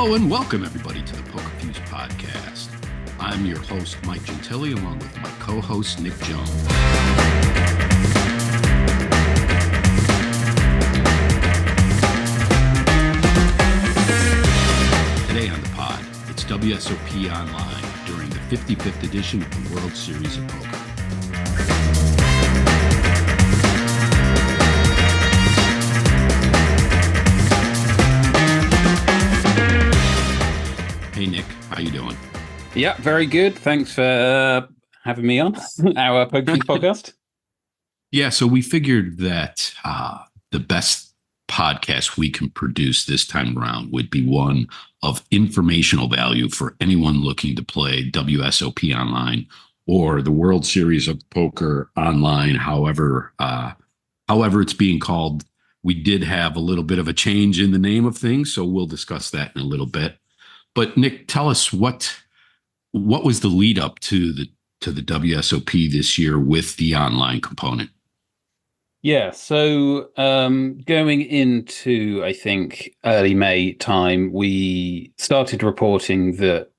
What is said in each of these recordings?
Hello and welcome everybody to the Pokerfuse podcast. I'm your host, Mike Gentili, along with my co-host, Nick Jones. Today on the pod, it's WSOP Online during the 55th edition of the World Series of Poker. Hey, Nick, how you doing? Yeah, very good. Thanks for having me on our Pokerfuse podcast. Yeah, so we figured that the best podcast we can produce this time around would be one of informational value for anyone looking to play WSOP Online or the World Series of Poker Online, however it's being called. We did have a little bit of a change in the name of things, so we'll discuss that in a little bit. But Nick, tell us what was the lead up to the WSOP this year with the online component? Yeah, so going into, I think, early May time, we started reporting that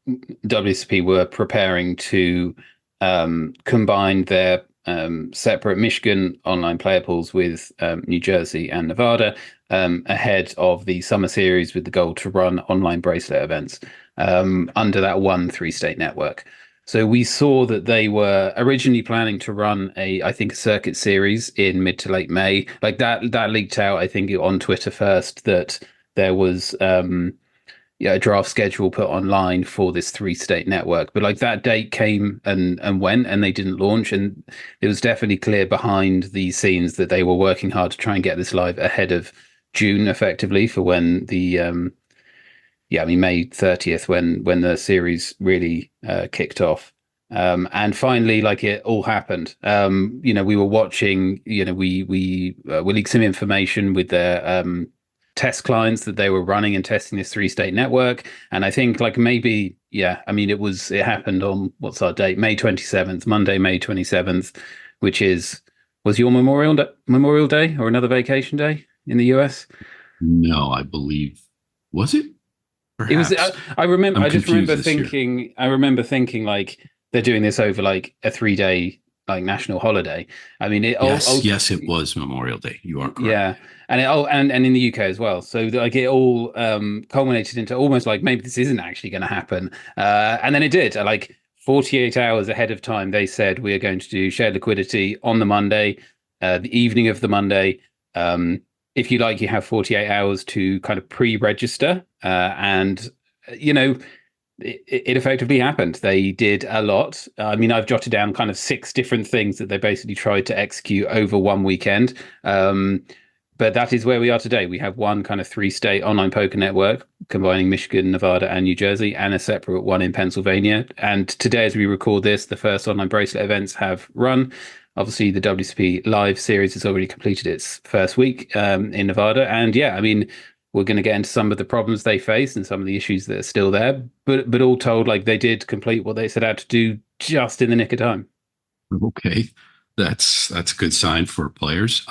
WSOP were preparing to combine their separate Michigan online player pools with New Jersey and Nevada ahead of the summer series, with the goal to run online bracelet events under that one three-state network. So we saw that they were originally planning to run a circuit series in mid to late May. Like that leaked out, I think, on Twitter first, that there was a draft schedule put online for this three-state network. But like that date came and went, and they didn't launch. And it was definitely clear behind the scenes that they were working hard to try and get this live ahead of June, effectively, for when the May 30th, when the series really kicked off. And finally, like, it all happened. We were watching, we leaked some information with their test clients that they were running and testing this three-state network. And I think, like, maybe, it happened on, what's our date? May 27th, Monday, May 27th, which was your Memorial Day or another vacation day in the US? No, I believe, was it? Perhaps. It was. I remember. I just remember thinking. Year. I remember thinking, like, they're doing this over like a 3-day like national holiday. I mean, yes, it was Memorial Day. You are correct. Yeah, and and in the UK as well. So like it all culminated into almost like maybe this isn't actually going to happen, and then it did. Like 48 hours ahead of time, they said we are going to do shared liquidity on the Monday, the evening of the Monday. If you like, you have 48 hours to kind of pre-register, and it effectively happened. They did a lot. I mean, I've jotted down kind of 6 different things that they basically tried to execute over one weekend. But that is where we are today. We have one kind of 3-state online poker network combining Michigan, Nevada, and New Jersey, and a separate one in Pennsylvania. And today, as we record this, the first online bracelet events have run. Obviously, the WSOP Live series has already completed its first week in Nevada. And yeah, I mean, we're going to get into some of the problems they face and some of the issues that are still there. But all told, like, they did complete what they set out to do just in the nick of time. Okay, that's a good sign for players.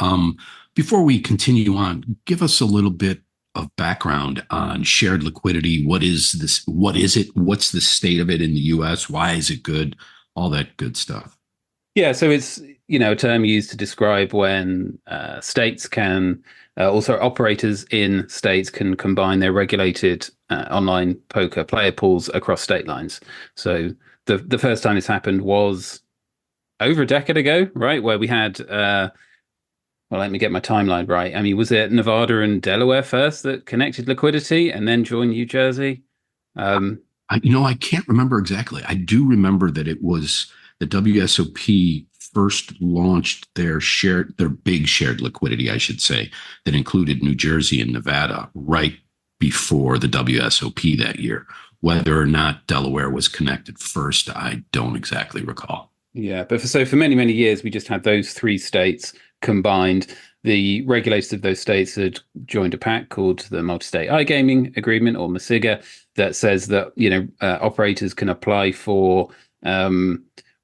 Before we continue on, give us a little bit of background on shared liquidity. What is this? What is it? What's the state of it in the U.S.? Why is it good? All that good stuff. Yeah, so it's a term used to describe when states can, also operators in states can combine their regulated online poker player pools across state lines. So the first time this happened was over a decade ago, right? Where we had, let me get my timeline right. I mean, was it Nevada and Delaware first that connected liquidity and then joined New Jersey? I can't remember exactly. I do remember that it was the WSOP first launched their big shared liquidity, I should say, that included New Jersey and Nevada right before the WSOP that year. Whether or not Delaware was connected first, I don't exactly recall. Yeah, but for many, many years, we just had those 3 states combined. The regulators of those states had joined a pact called the Multi-State iGaming Agreement, or MASIGA, that says that operators can apply for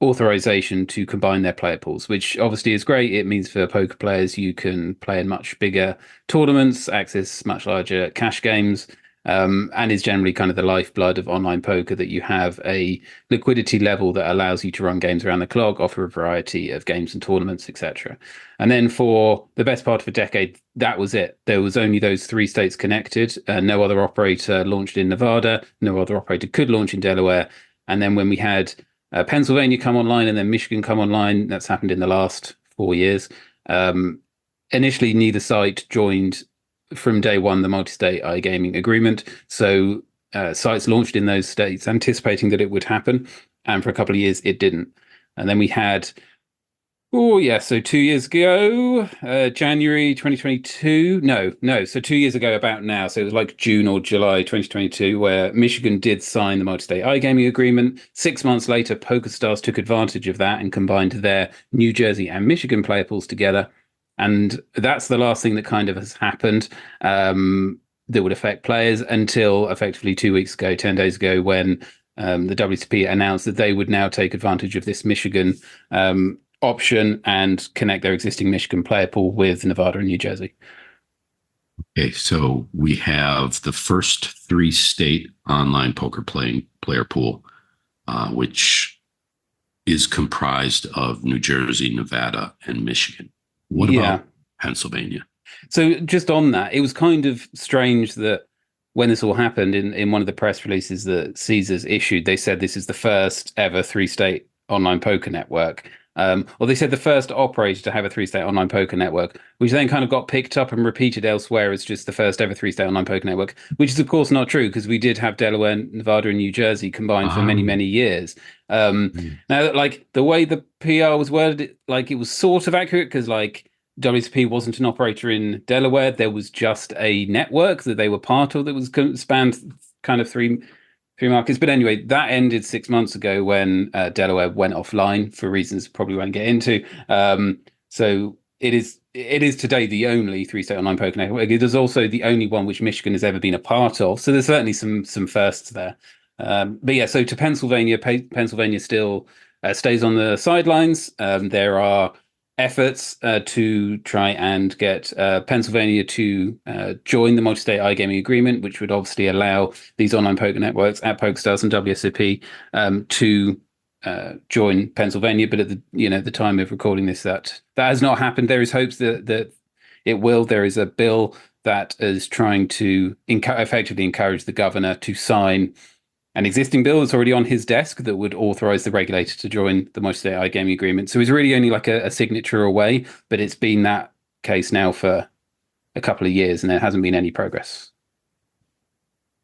authorization to combine their player pools, which obviously is great. It means for poker players you can play in much bigger tournaments, access much larger cash games, and is generally kind of the lifeblood of online poker, that you have a liquidity level that allows you to run games around the clock, offer a variety of games and tournaments, etc. And then for the best part of a decade, that was it. There was only those three states connected. No other operator launched in Nevada. No other operator could launch in Delaware. And then when we had Pennsylvania come online and then Michigan come online, that's happened in the last 4 years. Initially, neither site joined from day one the multi-state iGaming agreement. So sites launched in those states anticipating that it would happen. And for a couple of years, it didn't. And then we had, so 2 years ago, January 2022. No. So 2 years ago, about now. So it was like June or July 2022, where Michigan did sign the multi-state iGaming agreement. 6 months later, PokerStars took advantage of that and combined their New Jersey and Michigan player pools together. And that's the last thing that kind of has happened that would affect players until effectively 2 weeks ago, 10 days ago, when the WSOP announced that they would now take advantage of this Michigan option and connect their existing Michigan player pool with Nevada and New Jersey. Okay, so we have the first 3 state online poker player pool, which is comprised of New Jersey, Nevada, and Michigan. What about Pennsylvania? So just on that, it was kind of strange that when this all happened, in one of the press releases that Caesars issued, they said this is the first ever 3-state online poker network. Or they said the first operator to have a 3-state online poker network, which then kind of got picked up and repeated elsewhere as just the first ever 3-state online poker network, which is of course not true, because we did have Delaware, Nevada, and New Jersey combined for many, many years. Now, like the way the PR was worded, like it was sort of accurate, because like WSOP wasn't an operator in Delaware. There was just a network that they were part of that was spanned kind of three markets. But anyway, that ended 6 months ago when Delaware went offline for reasons probably won't get into. So it is today the only 3-state online poker network. It is also the only one which Michigan has ever been a part of. So there's certainly some firsts there. But yeah, so to Pennsylvania still stays on the sidelines. There are efforts to try and get Pennsylvania to join the multi-state iGaming agreement, which would obviously allow these online poker networks at PokerStars and WSOP to join Pennsylvania. But at the time of recording this, that has not happened. There is hopes that it will. There is a bill that is trying to effectively encourage the governor to sign an existing bill that's already on his desk that would authorize the regulator to join the multi-state iGaming agreement. So it's really only like a signature away, but it's been that case now for a couple of years and there hasn't been any progress.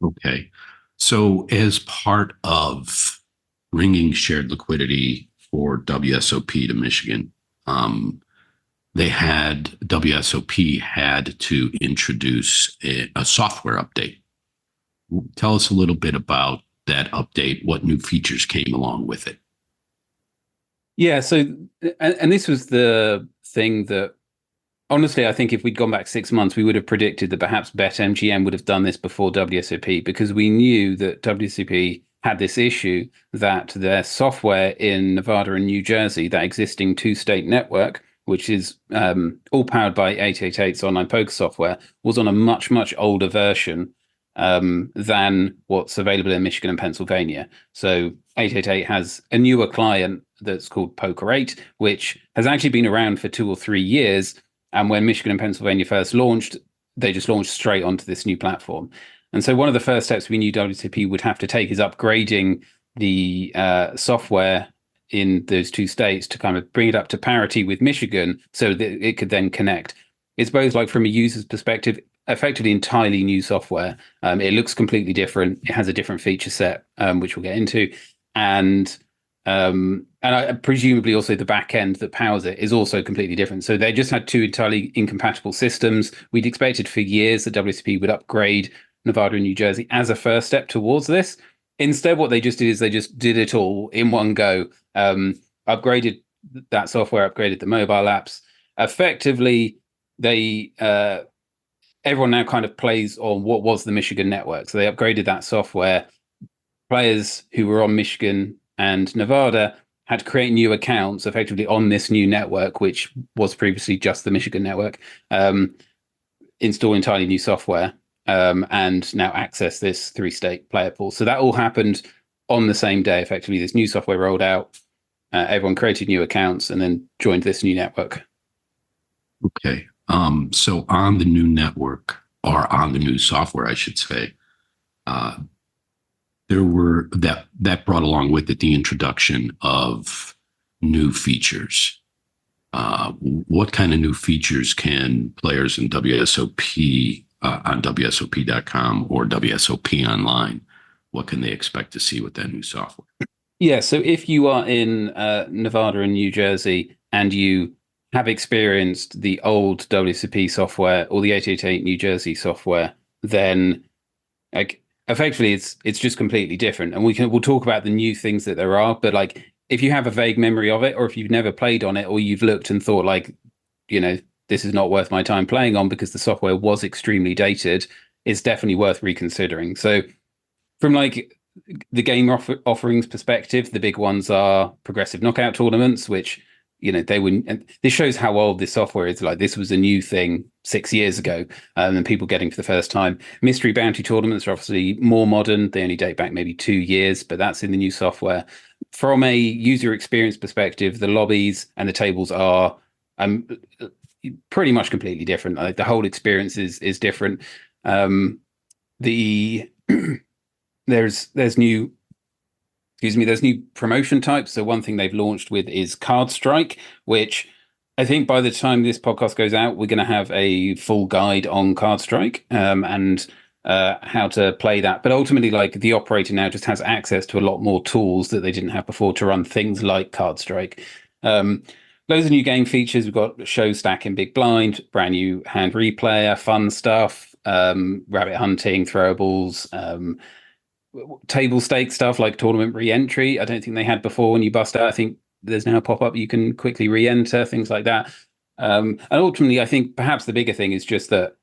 Okay. So as part of bringing shared liquidity for WSOP to Michigan, WSOP had to introduce a software update. Tell us a little bit about that update, what new features came along with it. Yeah, so, and this was the thing that, honestly, I think if we'd gone back 6 months, we would have predicted that perhaps BetMGM would have done this before WSOP, because we knew that WSOP had this issue that their software in Nevada and New Jersey, that existing 2-state network, which is all powered by 888's online poker software, was on a much, much older version than what's available in Michigan and Pennsylvania. So 888 has a newer client that's called Poker 8, which has actually been around for 2 or 3 years. And when Michigan and Pennsylvania first launched, they just launched straight onto this new platform. And so one of the first steps we knew WSOP would have to take is upgrading the software in those 2 states to kind of bring it up to parity with Michigan so that it could then connect. It's both, like, from a user's perspective, effectively entirely new software. It looks completely different. It has a different feature set, which we'll get into. And presumably also the back end that powers it is also completely different. So they just had 2 entirely incompatible systems. We'd expected for years that WSOP would upgrade Nevada and New Jersey as a first step towards this. Instead, what they just did is they just did it all in one go. Upgraded that software, upgraded the mobile apps. Effectively, they everyone now kind of plays on what was the Michigan network. So they upgraded that software. Players who were on Michigan and Nevada had to create new accounts effectively on this new network, which was previously just the Michigan network, install entirely new software. and now access this 3-state player pool. So that all happened on the same day. Effectively, this new software rolled out. Everyone created new accounts and then joined this new network. Okay. So on the new network, or on the new software, I should say, there were that brought along with it the introduction of new features. What kind of new features can players in WSOP on WSOP.com or WSOP Online, what can they expect to see with that new software? Yeah, so if you are in Nevada and New Jersey and you have experienced the old WSOP software or the 888 New Jersey software, then like effectively it's just completely different. And we'll talk about the new things that there are, but like if you have a vague memory of it, or if you've never played on it, or you've looked and thought like, this is not worth my time playing on because the software was extremely dated, it's definitely worth reconsidering. So from like the game offerings perspective, the big ones are progressive knockout tournaments, which they wouldn't. And this shows how old this software is. Like this was a new thing 6 years ago, and people getting for the first time. Mystery bounty tournaments are obviously more modern. They only date back maybe 2 years, but that's in the new software. From a user experience perspective, the lobbies and the tables are pretty much completely different. Like the whole experience is different. There's new promotion types. So one thing they've launched with is Card Strike, which I think by the time this podcast goes out, we're going to have a full guide on Card Strike and how to play that. But ultimately, like the operator now just has access to a lot more tools that they didn't have before to run things like Card Strike. Loads of new game features. We've got show stack in big blind, brand new hand replayer, fun stuff, rabbit hunting, throwables, table stake stuff like tournament re-entry. I don't think they had before. When you bust out, I think there's now a pop-up you can quickly re-enter, things like that. And ultimately, I think perhaps the bigger thing is just that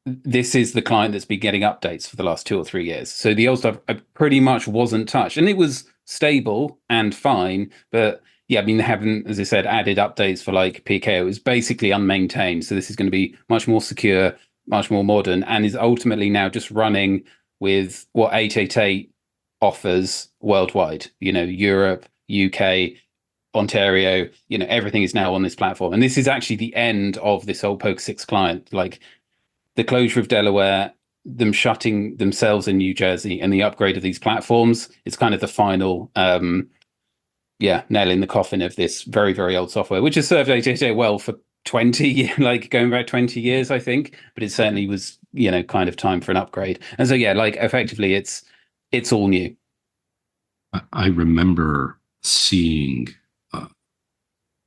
this is the client that's been getting updates for the last 2 or 3 years. So the old stuff pretty much wasn't touched, and it was stable and fine. But yeah, I mean, they haven't, as I said, added updates for like PK. It was basically unmaintained. So this is going to be much more secure, much more modern, and is ultimately now just running with what 888 offers worldwide. Europe, UK, Ontario, everything is now on this platform. And this is actually the end of this old Poker 6 client. Like the closure of Delaware, them shutting themselves in New Jersey, and the upgrade of these platforms is kind of the final nail in the coffin of this very, very old software, which has served 888 well for 20, like going back 20 years, I think. But it certainly was, kind of time for an upgrade. And so, yeah, like effectively it's all new. I remember seeing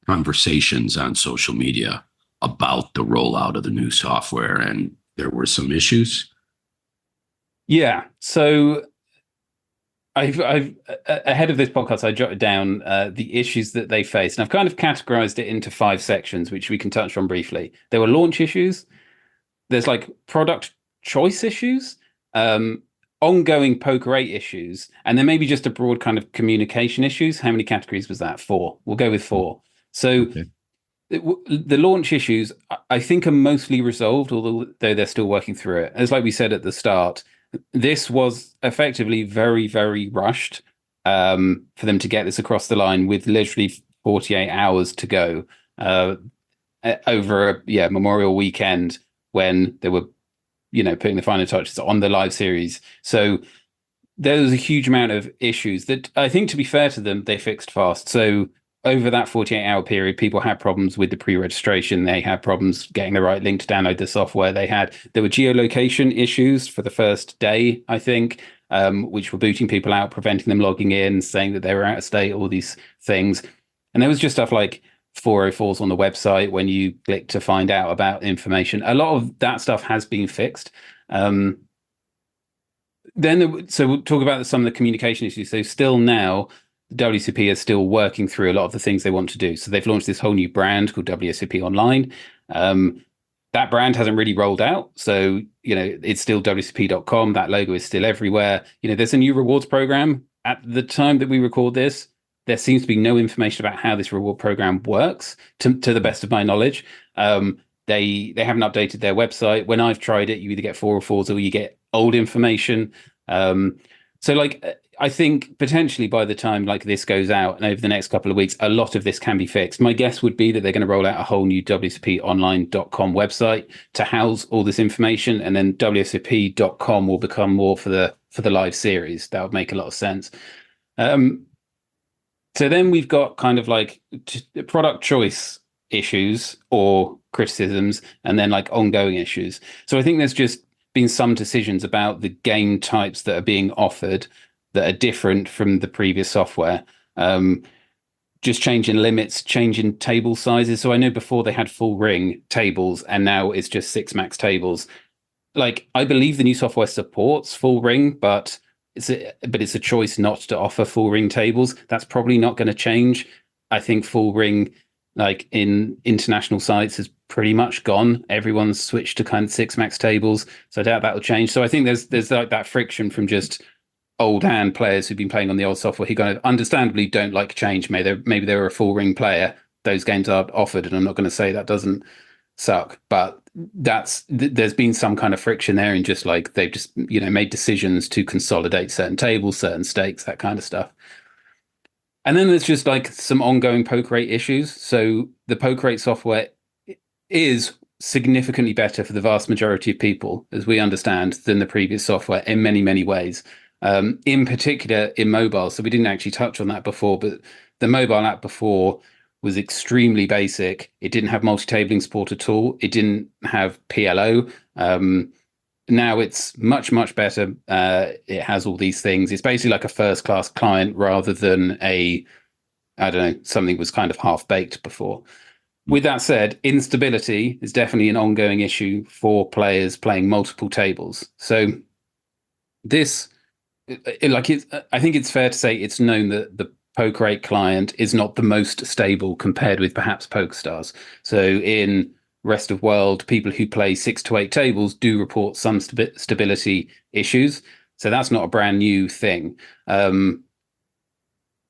conversations on social media about the rollout of the new software, and there were some issues. Yeah. So I've ahead of this podcast, I jotted down the issues that they faced, and I've kind of categorized it into 5 sections, which we can touch on briefly. There were launch issues. There's like product choice issues, ongoing Poker 8 issues, and then maybe just a broad kind of communication issues. How many categories was that? 4. We'll go with 4. So okay. The launch issues, I think, are mostly resolved, although they're still working through it. As like we said at the start, this was effectively very, very rushed for them to get this across the line with literally 48 hours to go over a Memorial weekend when they were, putting the final touches on the live series. So there was a huge amount of issues that I think, to be fair to them, they fixed fast. So over that 48-hour period, people had problems with the pre-registration. They had problems getting the right link to download the software. There were geolocation issues for the first day, I think, which were booting people out, preventing them logging in, saying that they were out of state, all these things. And there was just stuff like 404s on the website when you click to find out about information. A lot of that stuff has been fixed. So we'll talk about some of the communication issues. So still now, WSOP is still working through a lot of the things they want to do. So they've launched this whole new brand called WSOP Online. That brand hasn't really rolled out. So, it's still WSOP.com. That logo is still everywhere. There's a new rewards program. At the time that we record this, there seems to be no information about how this reward program works, to the best of my knowledge. They haven't updated their website. When I've tried it, you either get 404s or you get old information. So like I think potentially by the time like this goes out and over the next couple of weeks, a lot of this can be fixed. My guess would be that they're going to roll out a whole new WSOPonline.com website to house all this information, and then WSOP.com will become more for the live series. That would make a lot of sense. So then we've got kind of like product choice issues or criticisms, and then like ongoing issues. So I think there's just been some decisions about the game types that are being offered that are different from the previous software. Just changing limits, changing table sizes. So I know before they had full ring tables, and now it's just 6 max tables. Like I believe the new software supports full ring, but it's a choice not to offer full ring tables. That's probably not going to change. I think full ring, like in international sites, has pretty much gone. Everyone's switched to kind of 6 max tables, so I doubt that will change. So I think there's like that friction from just old hand players who've been playing on the old software who kind of understandably don't like change. Maybe they were a full ring player. Those games are offered, and I'm not going to say that doesn't suck, but there's been some kind of friction there, and just like they've just made decisions to consolidate certain tables, certain stakes, that kind of stuff. And then there's just like some ongoing poker rate issues. So the poker rate software is significantly better for the vast majority of people, as we understand, than the previous software in many, many ways. In particular in mobile. So we didn't actually touch on that before, but the mobile app before was extremely basic. It didn't have multi-tabling support at all. It didn't have PLO. Now it's much, much better. It has all these things. It's basically like a first-class client rather than something was kind of half-baked before. With that said, instability is definitely an ongoing issue for players playing multiple tables. So this, I think it's fair to say it's known that the Poker 8 client is not the most stable compared with perhaps PokerStars. So in rest of world, people who play 6 to 8 tables do report some stability issues. So that's not a brand new thing.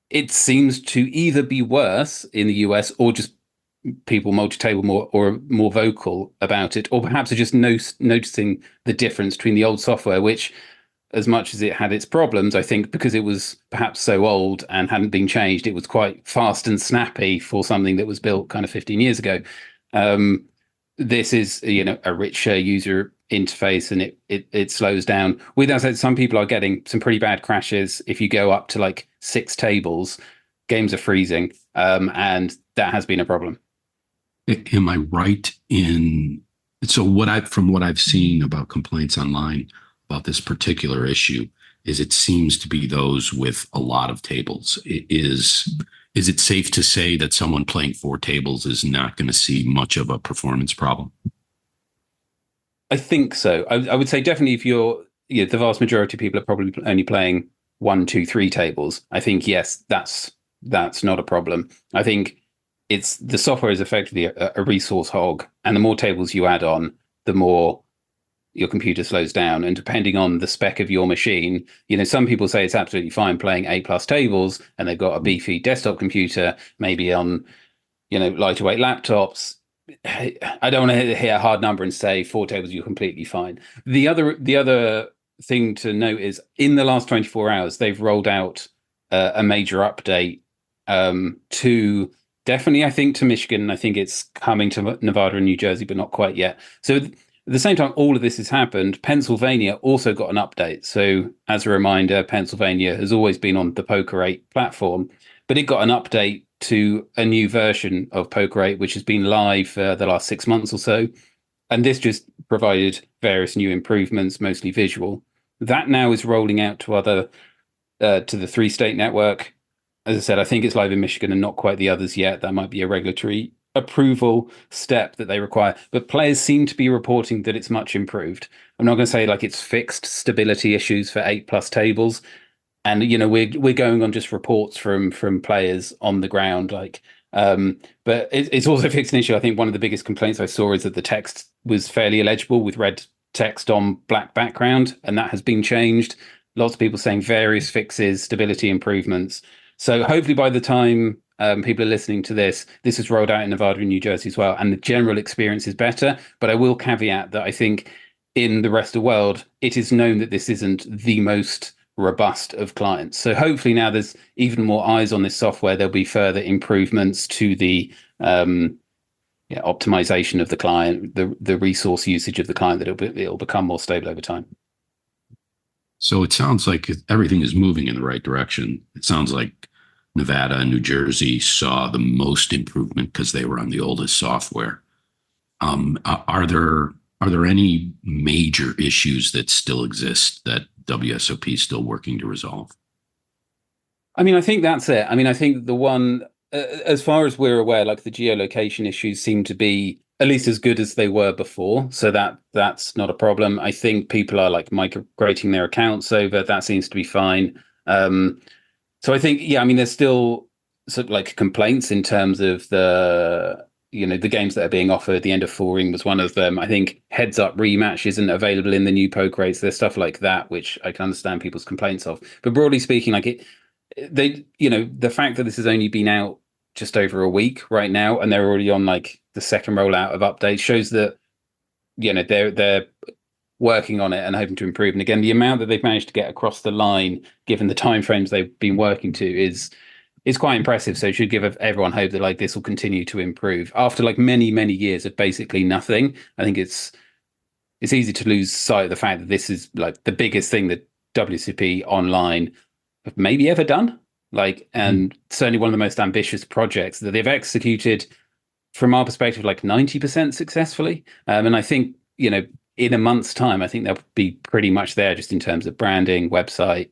It seems to either be worse in the US, or just people multi-table more vocal about it, or perhaps are just noticing the difference between the old software, which, as much as it had its problems, I think because it was perhaps so old and hadn't been changed, it was quite fast and snappy for something that was built kind of 15 years ago. This is a richer user interface, and it slows down. With that said, some people are getting some pretty bad crashes. If you go up to like 6 tables, games are freezing, and that has been a problem. Am I right in from what I've seen about complaints online about this particular issue is it seems to be those with a lot of tables. Is it safe to say that someone playing 4 tables is not going to see much of a performance problem? I think so. I would say definitely if the vast majority of people are probably only playing 1, 2, 3 tables. I think, yes, that's not a problem. I think the software is effectively a resource hog, and the more tables you add on, the more your computer slows down. And depending on the spec of your machine, some people say it's absolutely fine playing 8+ tables and they've got a beefy desktop computer, maybe on, lighter weight laptops. I don't want to hit a hard number and say 4 tables, you're completely fine. The other thing to note is in the last 24 hours, they've rolled out a major update to definitely, I think, to Michigan. I think it's coming to Nevada and New Jersey, but not quite yet. So at the same time all of this has happened, Pennsylvania also got an update. So as a reminder, Pennsylvania has always been on the Poker 8 platform, but it got an update to a new version of Poker 8, which has been live for the last 6 months or so. And this just provided various new improvements, mostly visual. That now is rolling out to the 3-state network. As I said, I think it's live in Michigan and not quite the others yet. That might be a regulatory approval step that they require, but players seem to be reporting that it's much improved. I'm not going to say like it's fixed stability issues for 8+ tables, and we're going on just reports from players on the ground, but it's also fixed an issue. I think one of the biggest complaints I saw is that the text was fairly illegible with red text on black background, and that has been changed. Lots of people saying various fixes, stability improvements. So hopefully by the time people are listening to this. This is rolled out in Nevada and New Jersey as well, and the general experience is better. But I will caveat that I think in the rest of the world, it is known that this isn't the most robust of clients. So hopefully now there's even more eyes on this software. There'll be further improvements to the optimization of the client, the resource usage of the client, that it'll become more stable over time. So it sounds like everything is moving in the right direction. It sounds like Nevada and New Jersey saw the most improvement because they were on the oldest software. Are there any major issues that still exist that WSOP is still working to resolve? I mean, I think that's it. I mean, I think the one, as far as we're aware, like the geolocation issues seem to be at least as good as they were before. So that's not a problem. I think people are like migrating their accounts over. That seems to be fine. So I think, I mean, there's still sort of like complaints in terms of the games that are being offered. The End of Full Ring was one of them. I think Heads Up Rematch isn't available in the new poker rates. There's stuff like that, which I can understand people's complaints of. But broadly speaking, like the fact that this has only been out just over a week right now, and they're already on like the second rollout of updates, shows that they're working on it and hoping to improve. And again, the amount that they've managed to get across the line, given the timeframes they've been working to, is quite impressive. So it should give everyone hope that like this will continue to improve after like many years of basically nothing. I think it's easy to lose sight of the fact that this is like the biggest thing that WSOP Online have maybe ever done. Like, and certainly one of the most ambitious projects that they've executed from our perspective, like 90% successfully. And I think, in a month's time, I think they'll be pretty much there just in terms of branding, website,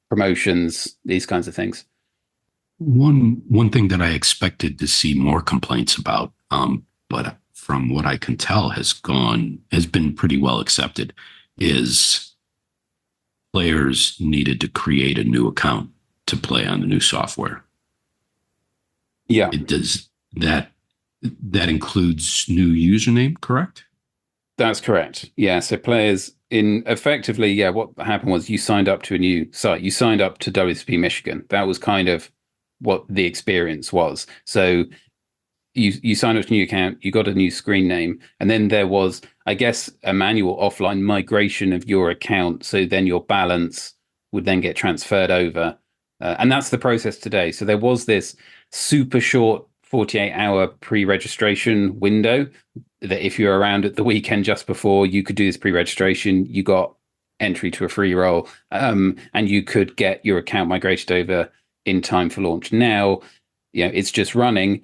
promotions, these kinds of things. One thing that I expected to see more complaints about, but from what I can tell has been pretty well accepted, is players needed to create a new account to play on the new software. Yeah. It does that includes new username, correct? That's correct. Yeah. So players effectively, what happened was you signed up to a new site. You signed up to WSOP Michigan. That was kind of what the experience was. So you signed up to a new account, you got a new screen name, and then there was, I guess, a manual offline migration of your account. So then your balance would then get transferred over. And that's the process today. So there was this super short 48-hour pre-registration window that if you're around at the weekend just before, you could do this pre-registration. You got entry to a free roll, and you could get your account migrated over in time for launch. Now, it's just running.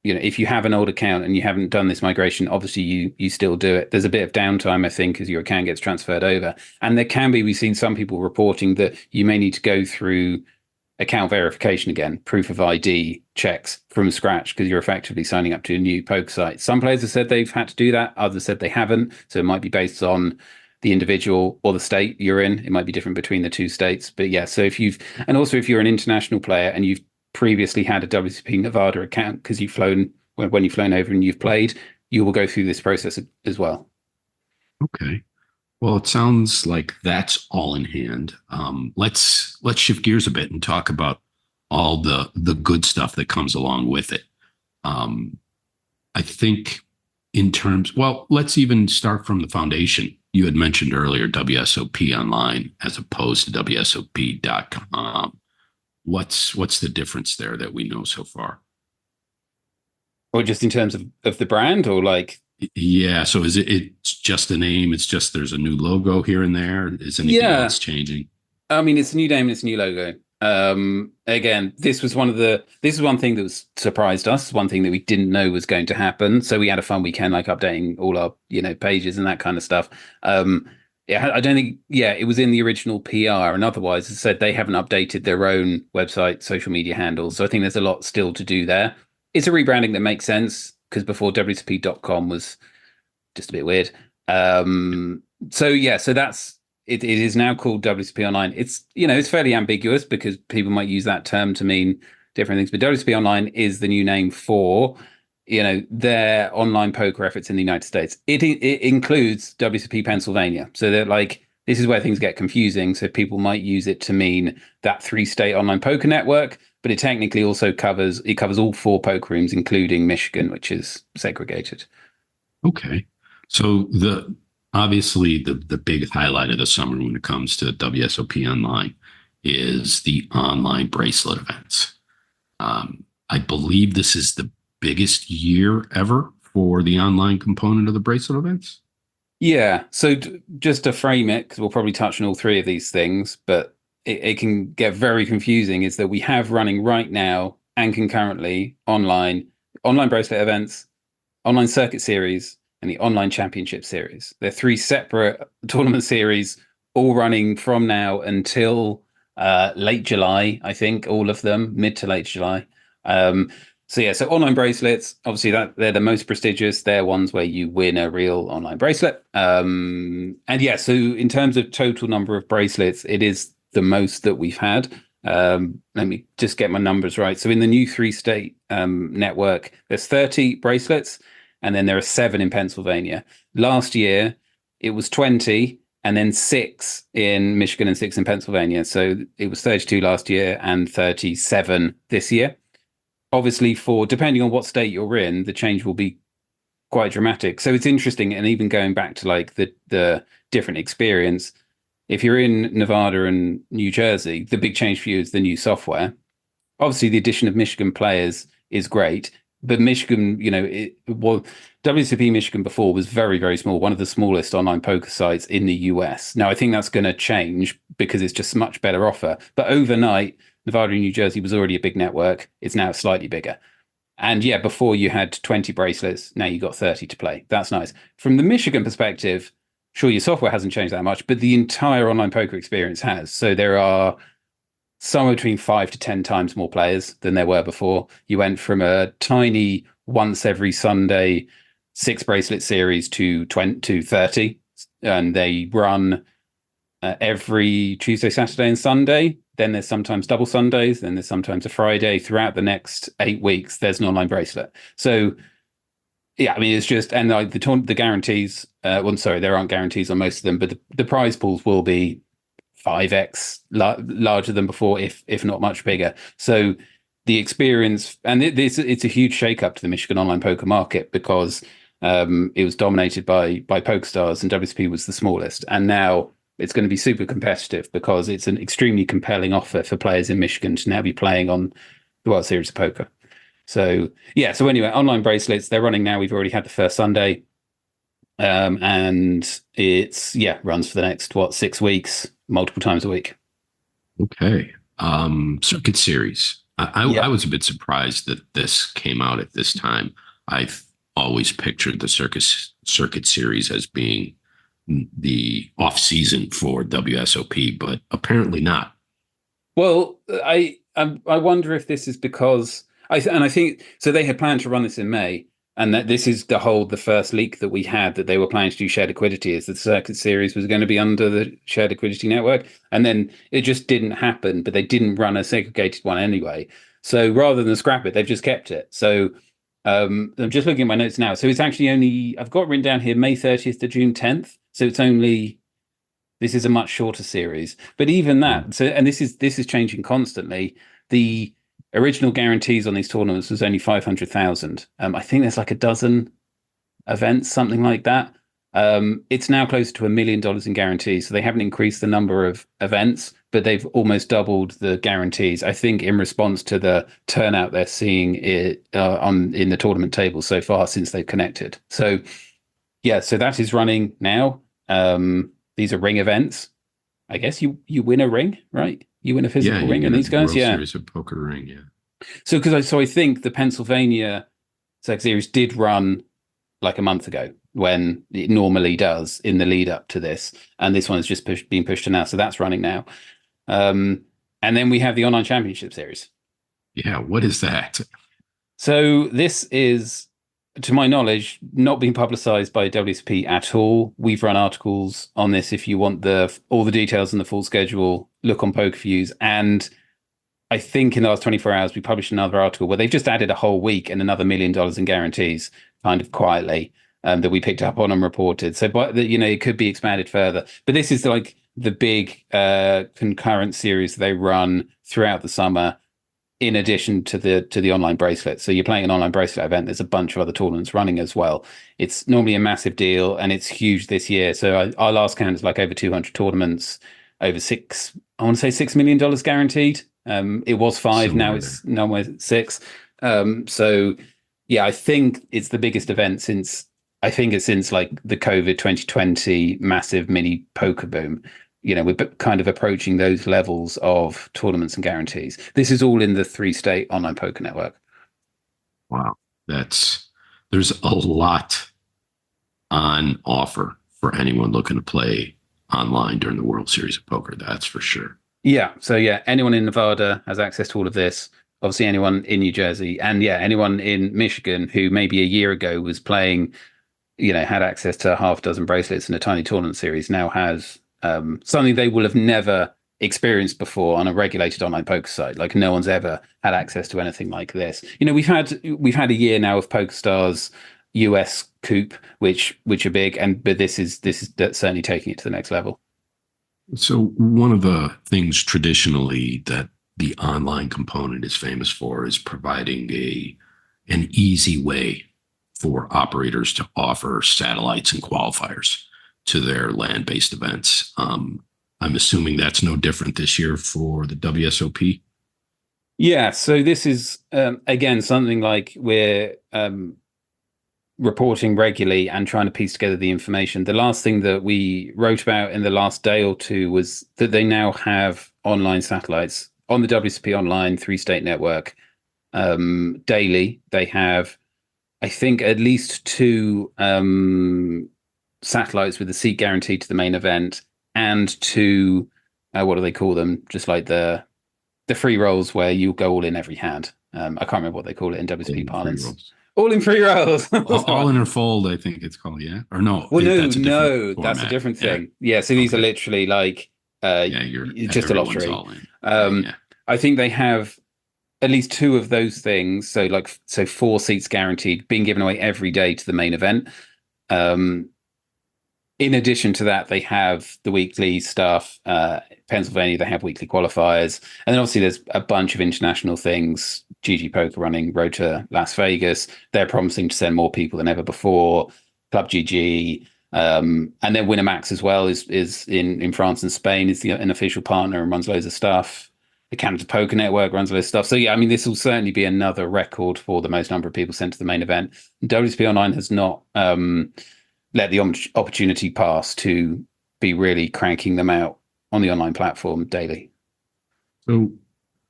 If you have an old account and you haven't done this migration, obviously you still do it. There's a bit of downtime, I think, as your account gets transferred over. And we've seen some people reporting that you may need to go through account verification again, proof of ID checks from scratch, because you're effectively signing up to a new poker site. Some players have said they've had to do that. Others said they haven't. So it might be based on the individual or the state you're in. It might be different between the two states. But yeah, so if you're an international player and you've previously had a WSOP Nevada account because you've flown when you've flown over and you've played, you will go through this process as well. Okay. Well, it sounds like that's all in hand. Let's shift gears a bit and talk about all the good stuff that comes along with it. I think let's even start from the foundation. You had mentioned earlier WSOP Online as opposed to WSOP.com. What's the difference there that we know so far? Or just in terms of the brand, or like? Yeah. So it's just the name? It's just there's a new logo here and there. Is anything else changing? I mean, it's a new name and it's a new logo. Again, this was one thing that was surprised us. One thing that we didn't know was going to happen. So we had a fun weekend, like updating all our pages and that kind of stuff. I don't think. Yeah, it was in the original PR, and otherwise, as I said, they haven't updated their own website, social media handles. So I think there's a lot still to do there. It's a rebranding that makes sense because before WSOP.com was just a bit weird. So that's it. It is now called WSOP Online. It's it's fairly ambiguous because people might use that term to mean different things. But WSOP Online is the new name for their online poker efforts in the United States. It includes WSOP Pennsylvania. So they're like, this is where things get confusing. So people might use it to mean that 3-state online poker network, but it technically also covers all 4 poker rooms, including Michigan, which is segregated. Okay. So obviously the big highlight of the summer when it comes to WSOP Online is the online bracelet events. I believe this is the biggest year ever for the online component of the bracelet events. Yeah. So just to frame it, because we'll probably touch on all 3 of these things, but it can get very confusing, is that we have running right now and concurrently online bracelet events, online circuit series, and the online championship series. They're 3 separate tournament series, all running from now until late July, I think, all of them, mid to late July. So online bracelets, obviously they're the most prestigious. They're ones where you win a real online bracelet. And yeah, so in terms of total number of bracelets, it is the most that we've had. Let me just get my numbers right. So in the new 3-state network, there's 30 bracelets, and then there are 7 in Pennsylvania. Last year, it was 20, and then 6 in Michigan and 6 in Pennsylvania. So it was 32 last year and 37 this year. Obviously, depending on what state you're in, the change will be quite dramatic. So it's interesting, and even going back to like the different experience, if you're in Nevada and New Jersey, the big change for you is the new software. Obviously, the addition of Michigan players is great, but Michigan, WSOP Michigan before was very, very small, one of the smallest online poker sites in the US. Now, I think that's going to change because it's just a much better offer. But overnight, Nevada and New Jersey was already a big network. It's now slightly bigger. And yeah, before you had 20 bracelets, now you got 30 to play. That's nice. From the Michigan perspective, sure, your software hasn't changed that much, but the entire online poker experience has. So there are somewhere between 5 to 10 times more players than there were before. You went from a tiny once every Sunday 6 bracelet series to 30, and they run every Tuesday, Saturday, and Sunday. Then there's sometimes double Sundays. Then there's sometimes a Friday. Throughout the next 8 weeks, there's an online bracelet. So yeah, I mean, it's just, and the guarantees. Sorry, there aren't guarantees on most of them, but the prize pools will be 5x larger than before, if not much bigger. So the experience, and it's a huge shakeup to the Michigan online poker market, because it was dominated by PokerStars, and WSOP was the smallest, and now it's going to be super competitive because it's an extremely compelling offer for players in Michigan to now be playing on the World Series of Poker. So yeah, so anyway, online bracelets, they're running now. We've already had the first Sunday, and it's runs for the next 6 weeks, multiple times a week. Okay. Circuit series. I was a bit surprised that this came out at this time. I've always pictured the circuit series as being the off season for WSOP, but apparently not. Well, I wonder if this is because I think so. They had planned to run this in May, and that this is the first leak that we had, that they were planning to do shared liquidity, is that the circuit series was going to be under the shared liquidity network, and then it just didn't happen. But they didn't run a segregated one anyway. So rather than scrap it, they've just kept it. So I'm just looking at my notes now. So it's actually only, I've got written down here, May 30th to June 10th. So this is a much shorter series. But even that, and this is changing constantly. The original guarantees on these tournaments was only 500,000. I think there's like a dozen events, something like that. It's now closer to $1 million in guarantees. So they haven't increased the number of events, but they've almost doubled the guarantees, I think, in response to the turnout they're seeing in the tournament table so far since they've connected. So yeah, so that is running now. These are ring events. I guess you win a ring, right? You win a physical ring, and these guys, World Series of Poker ring, yeah. So I think the Pennsylvania Circuit Series did run like a month ago, when it normally does in the lead up to this, and this one is just being pushed to now. So that's running now. And then we have the Online Championship Series. Yeah, what is that? So this is, to my knowledge, not being publicized by WSP at all. We've run articles on this. If you want all the details and the full schedule, look on Pokerfuse. And I think in the last 24 hours, we published another article where they've just added a whole week and another $1 million in guarantees, kind of quietly, that we picked up on and reported. So, it could be expanded further. But this is like the big concurrent series they run throughout the summer. in addition to the online bracelet. So you're playing an online bracelet event. There's a bunch of other tournaments running as well. It's normally a massive deal, and it's huge this year. So our last count is like over 200 tournaments, over I want to say $6 million guaranteed. It was five, now it's nowhere six. So yeah, I think it's the biggest event since like the COVID 2020 massive mini poker boom. We're kind of approaching those levels of tournaments and guarantees. This is all in the 3-state online poker network. Wow. There's a lot on offer for anyone looking to play online during the World Series of Poker. That's for sure. Yeah. So yeah, anyone in Nevada has access to all of this. Obviously anyone in New Jersey, and yeah, anyone in Michigan who maybe a year ago was playing, had access to half a dozen bracelets in a tiny tournament series, now has something they will have never experienced before on a regulated online poker site. Like no one's ever had access to anything like this. We've had a year now of PokerStars US Coupe, which are big, but this is certainly taking it to the next level. So one of the things traditionally that the online component is famous for is providing an easy way for operators to offer satellites and qualifiers to their land-based events. I'm assuming that's no different this year for the WSOP. Yeah, so this is again something like we're reporting regularly and trying to piece together the information. The last thing that we wrote about in the last day or two was that they now have online satellites on the WSOP Online 3-state network daily. They have, I think, at least 2 satellites with a seat guaranteed to the main event, and 2 what do they call them, just like the free rolls where you go all in every hand. I can't remember what they call it in WSP parlance. All in free rolls. all in or fold, I think it's called. Yeah, or no? Well, that's a different thing. Yeah, so these are literally like you're just a lottery. I think they have at least 2 of those things. So 4 seats guaranteed being given away every day to the main event. In addition to that, they have the weekly stuff. Pennsylvania, they have weekly qualifiers. And then obviously there's a bunch of international things. GG Poker running road to Las Vegas. They're promising to send more people than ever before. Club GG. And then Winamax as well is in France and Spain, is an official partner and runs loads of stuff. The Canada Poker Network runs loads of stuff. So yeah, I mean, this will certainly be another record for the most number of people sent to the main event. WSP Online has not let the opportunity pass to be really cranking them out on the online platform daily. So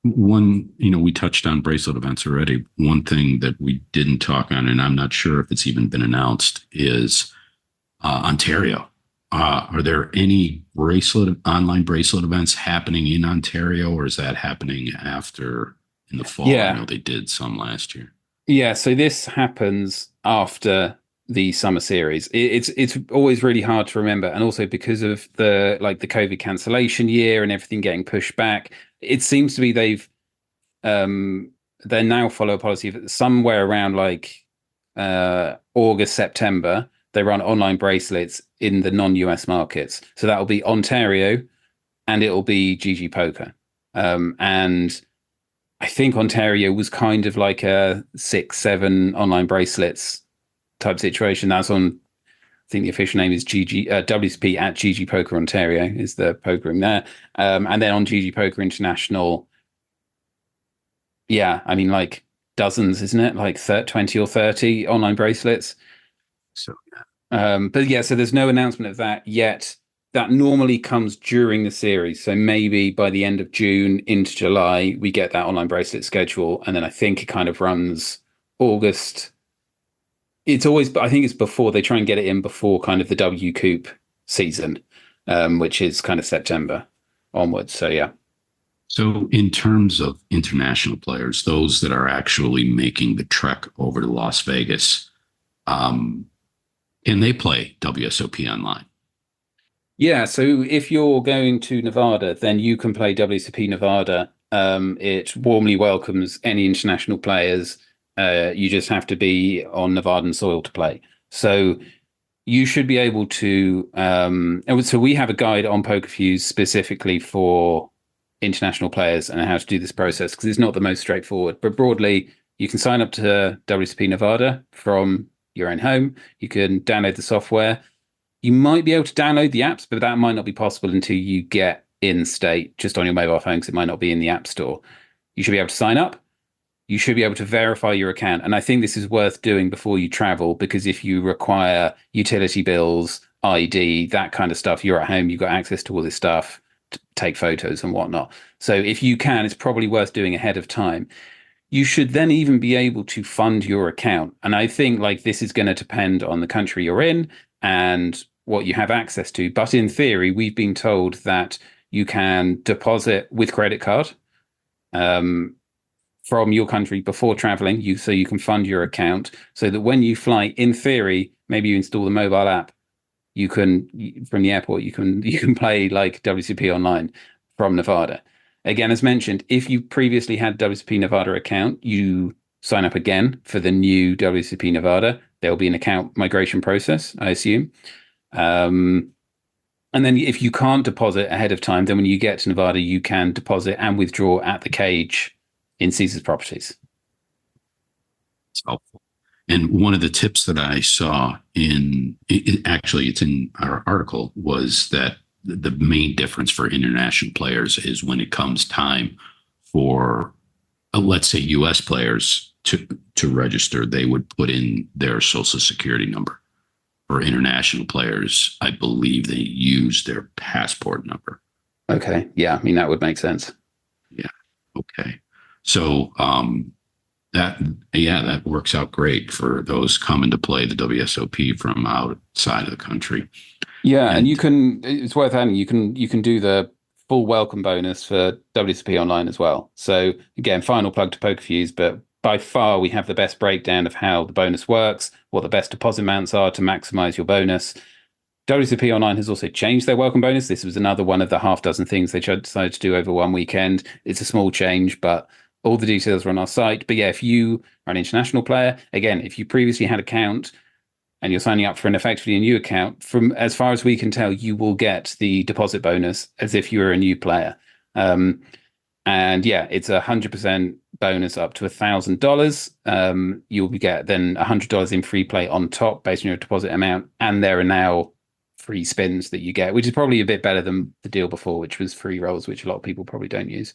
we touched on bracelet events already. One thing that we didn't talk on, and I'm not sure if it's even been announced, is Ontario. Are there any online bracelet events happening in Ontario, or is that happening after in the fall? Yeah. I know they did some last year. Yeah, so this happens after the summer series. It's always really hard to remember, and also because of the COVID cancellation year and everything getting pushed back, it seems to be they now follow a policy of somewhere around August, September, they run online bracelets in the non-US markets. So that'll be Ontario and it'll be GG Poker. And I think Ontario was kind of like a 6-7 online bracelets type situation. That's on, I think the official name is WSP at GG Poker Ontario is the poker room there. And then on GG Poker International, yeah, I mean, dozens, isn't it? 20 or 30 online bracelets. So, but yeah, so there's no announcement of that yet. That normally comes during the series. So maybe by the end of June into July, we get that online bracelet schedule. And then I think it kind of runs August. I think it's before they try and get it in before kind of the W Coupe season, which is kind of September onwards. So, yeah. So in terms of international players, those that are actually making the trek over to Las Vegas, can they play WSOP Online? Yeah, so if you're going to Nevada, then you can play WSOP Nevada. It warmly welcomes any international players. You just have to be on Nevadan soil to play. So you should be able to. So we have a guide on Pokerfuse specifically for international players and how to do this process, because it's not the most straightforward. But broadly, you can sign up to WSOP Nevada from your own home. You can download the software. You might be able to download the apps, but that might not be possible until you get in state just on your mobile phone, because it might not be in the app store. You should be able to sign up. You should be able to verify your account. And I think this is worth doing before you travel, because if you require utility bills, ID, that kind of stuff, you're at home, you've got access to all this stuff, to take photos and whatnot. So if you can, it's probably worth doing ahead of time. You should then even be able to fund your account. And I think like this is going to depend on the country you're in and what you have access to. But in theory, we've been told that you can deposit with credit card from your country before traveling, so you can fund your account, so that when you fly, in theory, maybe you install the mobile app, you can, from the airport, you can play like WSOP Online from Nevada. Again, as mentioned, if you previously had WSOP Nevada account, you sign up again for the new WSOP Nevada. There'll be an account migration process, I assume. And then if you can't deposit ahead of time, then when you get to Nevada, you can deposit and withdraw at the cage in Caesars Properties. It's helpful. And one of the tips that I saw actually it's in our article, was that the main difference for international players is when it comes time for, let's say, U.S. players to register, they would put in their social security number. For international players, I believe they use their passport number. Okay. Yeah. I mean, that would make sense. Yeah. Okay. So that works out great for those coming to play the WSOP from outside of the country. Yeah, and it's worth adding, you can do the full welcome bonus for WSOP Online as well. So again, final plug to Pokerfuse, but by far we have the best breakdown of how the bonus works, what the best deposit amounts are to maximize your bonus. WSOP Online has also changed their welcome bonus. This was another one of the half dozen things they decided to do over one weekend. It's a small change, but all the details are on our site. But yeah, if you are an international player, again, if you previously had an account and you're signing up for an effectively a new account, from as far as we can tell, you will get the deposit bonus as if you were a new player. And yeah, it's 100% bonus up to $1,000. You'll get then $100 in free play on top based on your deposit amount. And there are now free spins that you get, which is probably a bit better than the deal before, which was free rolls, which a lot of people probably don't use.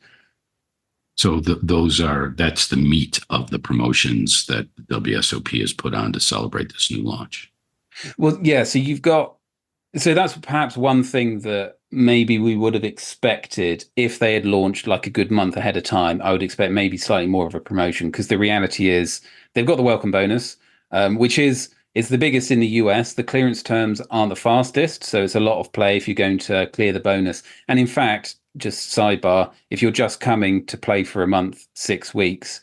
So that's the meat of the promotions that WSOP has put on to celebrate this new launch. Well, yeah. So that's perhaps one thing that maybe we would have expected if they had launched like a good month ahead of time. I would expect maybe slightly more of a promotion, because the reality is they've got the welcome bonus, which is the biggest in the US. The clearance terms aren't the fastest, so it's a lot of play if you're going to clear the bonus. And in fact, just sidebar, if you're just coming to play for a month, 6 weeks,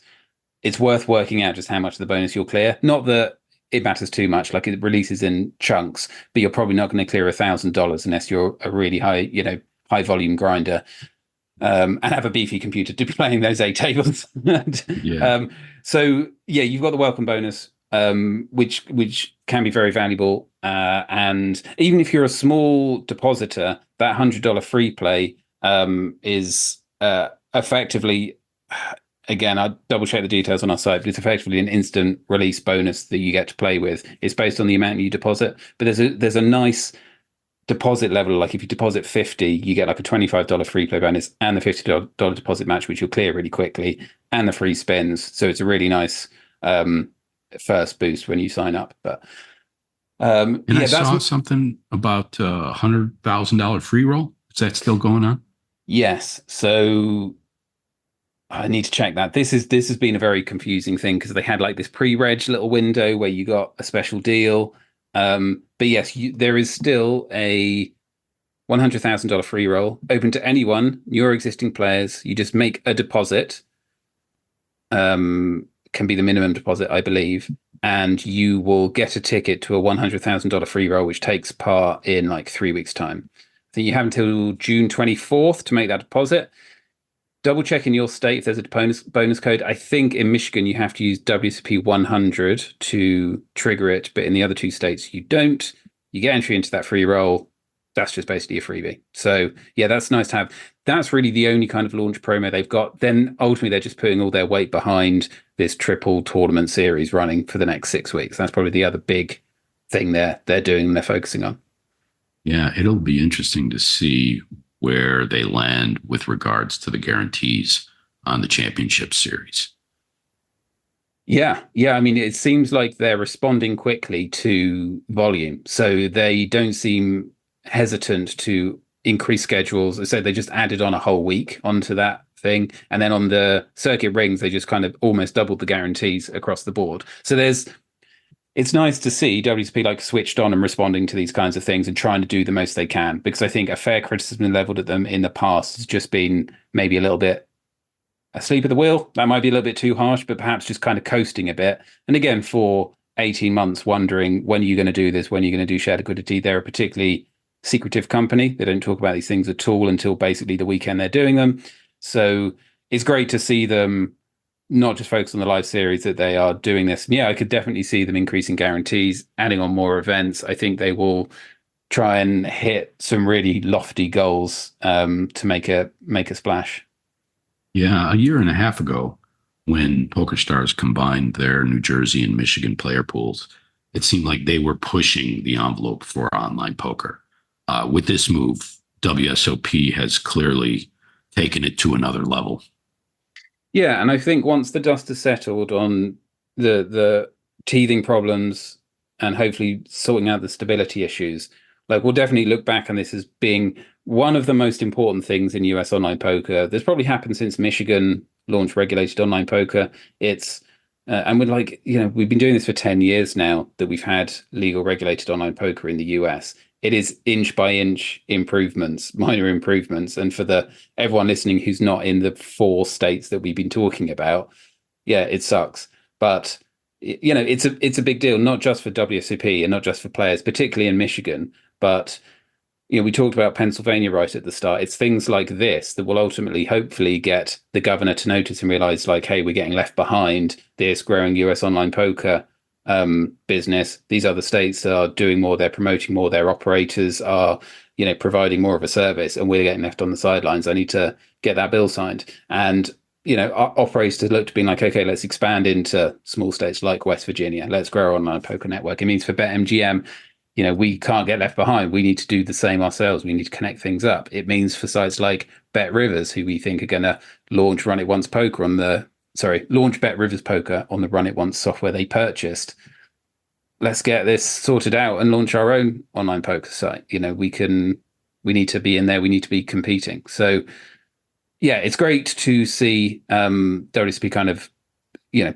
it's worth working out just how much of the bonus you'll clear. Not that it matters too much, like it releases in chunks, but you're probably not going to clear $1,000 unless you're a really high volume grinder and have a beefy computer to be playing those 8 tables. Yeah. So yeah, you've got the welcome bonus, which can be very valuable. And even if you're a small depositor, that $100 free play is effectively, again, I'll double check the details on our site, but it's effectively an instant release bonus that you get to play with. It's based on the amount you deposit, but there's a nice deposit level. Like if you deposit 50, you get like a $25 free play bonus and the $50 deposit match, which you'll clear really quickly, and the free spins. So it's a really nice first boost when you sign up. But I saw something about $100,000 free roll. Is that still going on? Yes. So I need to check that. This has been a very confusing thing, because they had like this pre-reg little window where you got a special deal. But yes, there is still a $100,000 free roll open to anyone, your existing players. You just make a deposit. Can be the minimum deposit, I believe, and you will get a ticket to a $100,000 free roll, which takes part in like 3 weeks' time. I think you have until June 24th to make that deposit. Double check in your state if there's a bonus code. I think in Michigan you have to use WSOP 100 to trigger it, but in the other 2 states you don't. You get entry into that free roll, that's just basically a freebie. So yeah, that's nice to have. That's really the only kind of launch promo they've got. Then ultimately they're just putting all their weight behind this triple tournament series running for the next 6 weeks. That's probably the other big thing they're doing and they're focusing on. Yeah, it'll be interesting to see where they land with regards to the guarantees on the championship series. Yeah. I mean, it seems like they're responding quickly to volume. So they don't seem hesitant to increase schedules. So they just added on a whole week onto that thing. And then on the circuit rings, they just kind of almost doubled the guarantees across the board. So it's nice to see WSOP like switched on and responding to these kinds of things and trying to do the most they can, because I think a fair criticism leveled at them in the past has just been maybe a little bit asleep at the wheel. That might be a little bit too harsh, but perhaps just kind of coasting a bit. And again, for 18 months, wondering when are you going to do this? When are you going to do shared liquidity? They're a particularly secretive company. They don't talk about these things at all until basically the weekend they're doing them. So it's great to see them not just focus on the live series, that they are doing this. And yeah, I could definitely see them increasing guarantees, adding on more events. I think they will try and hit some really lofty goals to make a splash. Yeah, a year and a half ago, when PokerStars combined their New Jersey and Michigan player pools, it seemed like they were pushing the envelope for online poker. With this move, WSOP has clearly taken it to another level. Yeah, and I think once the dust has settled on the teething problems and hopefully sorting out the stability issues, like we'll definitely look back on this as being one of the most important things in US online poker that's probably happened since Michigan launched regulated online poker. It's and we're like, we've been doing this for 10 years now that we've had legal regulated online poker in the US. It is inch by inch improvements, minor improvements. And for everyone listening who's not in the 4 states that we've been talking about, yeah, it sucks. But it's a big deal, not just for WSOP and not just for players, particularly in Michigan. But we talked about Pennsylvania right at the start. It's things like this that will ultimately, hopefully, get the governor to notice and realize, like, hey, we're getting left behind this growing US online poker business. These other states are doing more, they're promoting more, their operators are providing more of a service, and we're getting left on the sidelines. I need to get that bill signed. And our operators look to being like, okay, let's expand into small states like West Virginia, let's grow our online poker network. It means for BetMGM, we can't get left behind. We need to do the same ourselves. We need to connect things up. It means for sites like Bet Rivers, who we think are going to launch Bet Rivers Poker on the Run It Once software they purchased. Let's get this sorted out and launch our own online poker site. We need to be in there. We need to be competing. So yeah, it's great to see WSP kind of,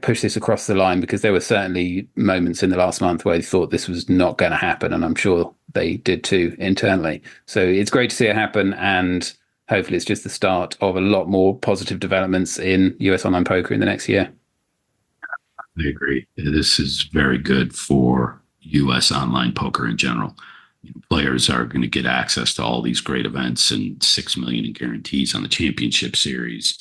push this across the line, because there were certainly moments in the last month where they thought this was not going to happen. And I'm sure they did too internally. So it's great to see it happen. And hopefully it's just the start of a lot more positive developments in US online poker in the next year. I agree. This is very good for US online poker in general. Players are going to get access to all these great events and 6 million in guarantees on the championship series.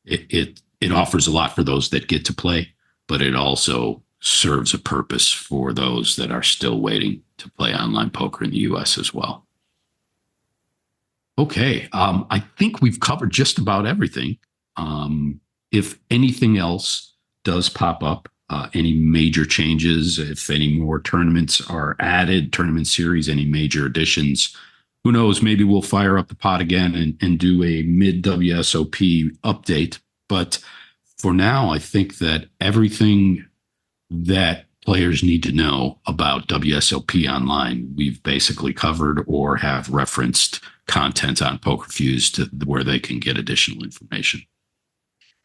It offers a lot for those that get to play, but it also serves a purpose for those that are still waiting to play online poker in the US as well. Okay, I think we've covered just about everything. If anything else does pop up, any major changes, if any more tournaments are added, tournament series, any major additions, who knows, maybe we'll fire up the pot again and do a mid-WSOP update. But for now, I think that everything that players need to know about WSOP Online, we've basically covered or have referenced content on Pokerfuse to where they can get additional information.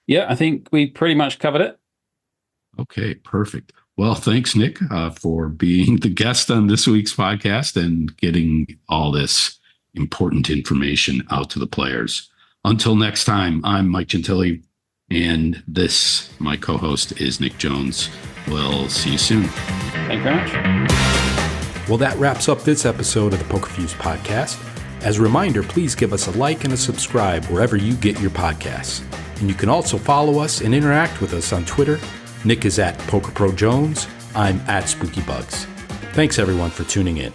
Yeah, I think we pretty much covered it. Okay, perfect. Well, thanks, Nick, for being the guest on this week's podcast and getting all this important information out to the players. Until next time, I'm Mike Gentili, and my co-host is Nick Jones. We'll see you soon. Thank you very much. Well, that wraps up this episode of the Pokerfuse podcast. As a reminder, please give us a like and a subscribe wherever you get your podcasts. And you can also follow us and interact with us on Twitter. Nick is at PokerProJones. I'm at SpookyBugs. Thanks, everyone, for tuning in.